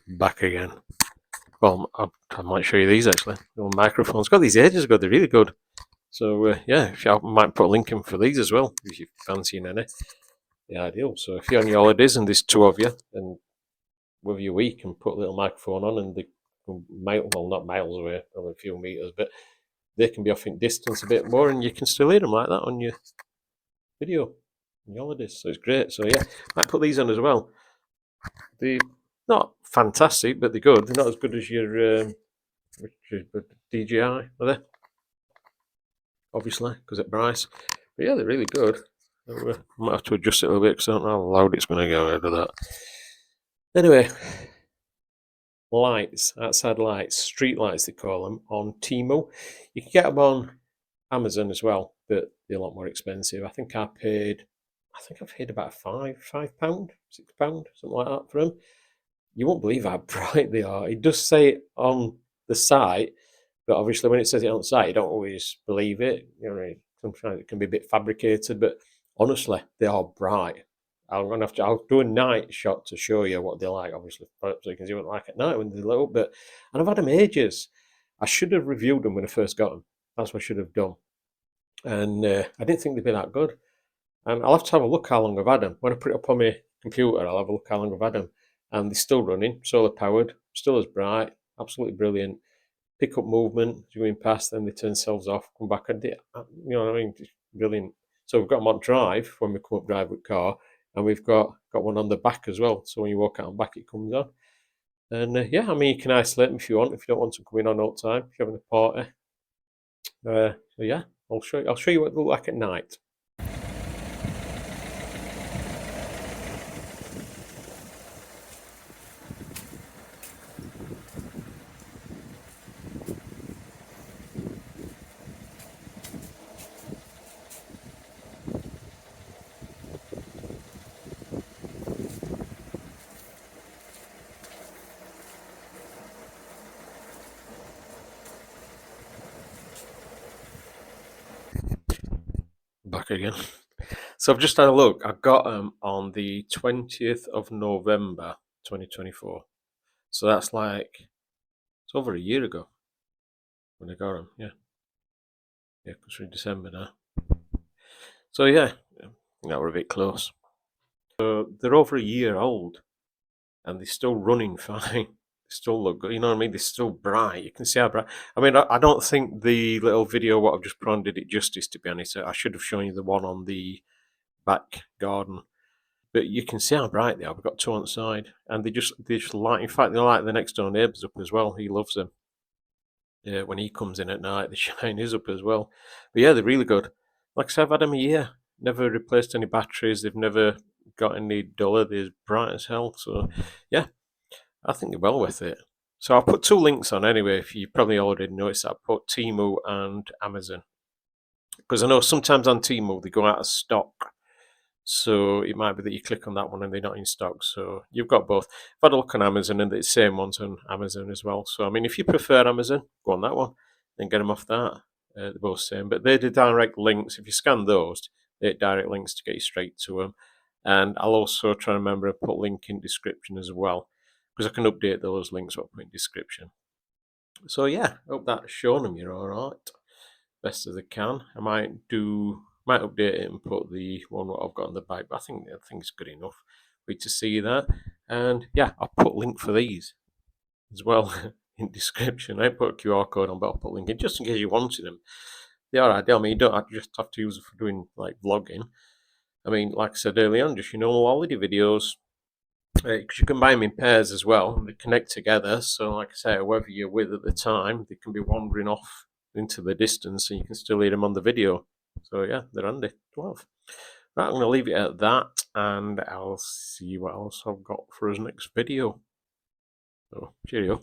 back again. Well, I might show you these actually. Little microphones. Got these ages ago. They're really good. So yeah, I might put a link in for these as well if you're fancying any. Yeah, ideal. So if you're on your holidays and there's two of you, and with your week and put a little microphone on, and they can well, not miles away, only a few meters, but they can be off in distance a bit more, and you can still hear them like that on your video on your holidays. So it's great. So yeah, might put these on as well. They're not fantastic, but they're good. They're not as good as your DJI, are they? Obviously, because it's Bryce. But yeah, they're really good. I might have to adjust it a little bit because I don't know how loud it's going to go out of that. Anyway, lights, outside lights, street lights they call them, on Temu. You can get them on Amazon as well, but they're a lot more expensive. I think I paid about £5, £6, something like that for them. You won't believe how bright they are. It does say it on the site, but obviously when it says it on the site, you don't always believe it. You know, sometimes it can be a bit fabricated, but honestly, they are bright. I'll do a night shot to show you what they're like, obviously, so you can see what they're like at night when they're little. But and I've had them ages. I should have reviewed them when I first got them. That's what I should have done. And I didn't think they'd be that good. And I'll have to have a look how long I've had them. When I put it up on my computer, I'll have a look how long I've had them. And they're still running, solar powered, still as bright, absolutely brilliant. Pick up movement as you're going past, then they turn themselves off, come back. You know what I mean? Just brilliant. So we've got them on drive when we come up drive with car, and we've got one on the back as well. So when you walk out on back, it comes on. And yeah, I mean, you can isolate them if you want. If you don't want to come in on all the time, if you're having a party. So yeah, I'll show you what they look like at night. Back again. So I've just had a look. I got them on the 20th of November 2024. So that's like, it's over a year ago when I got them. Yeah, because we're in December now. So yeah, we're a bit close. So they're over a year old, and they're still running fine. They still look good. You know what I mean? They're still bright. You can see how bright. I mean, I don't think the little video what I've just put on did it justice. To be honest, I should have shown you the one on the back garden. But you can see how bright they are. We've got two on the side, and they just light. In fact, they light the next door neighbours up as well. He loves them. Yeah, when he comes in at night, they shine his up as well. But yeah, they're really good. Like I said, I've had them a year. Never replaced any batteries. They've never got any duller. They're bright as hell. So yeah, I think they're well worth it. So I'll put two links on anyway. If you probably already noticed, I put Temu and Amazon, because I know sometimes on Temu they go out of stock. So it might be that you click on that one and they're not in stock. So you've got both. I've had a look on Amazon and the same ones on Amazon as well. So I mean, if you prefer Amazon, go on that one and get them off that. They're both same, but they're the direct links. If you scan those, they're direct links to get you straight to them. And I'll also try to remember to put link in description as well, because I can update those links what I put in description. So yeah, hope that's shown them you're all right, best as I can. I might update it and put the one what I've got on the bike, but I think it's good enough for you to see that. And yeah, I'll put link for these as well in description. I put a QR code on, but I'll put link in just in case you wanted them. They are ideal. I mean, you don't just have to use it for doing like vlogging. I mean, like I said earlier on, just holiday videos. Because you can buy them in pairs as well. They connect together. So, like I say, whoever you're with at the time, they can be wandering off into the distance and you can still hear them on the video. So, yeah, they're handy to have. Right, I'm going to leave it at that and I'll see what else I've got for his next video. So, cheerio.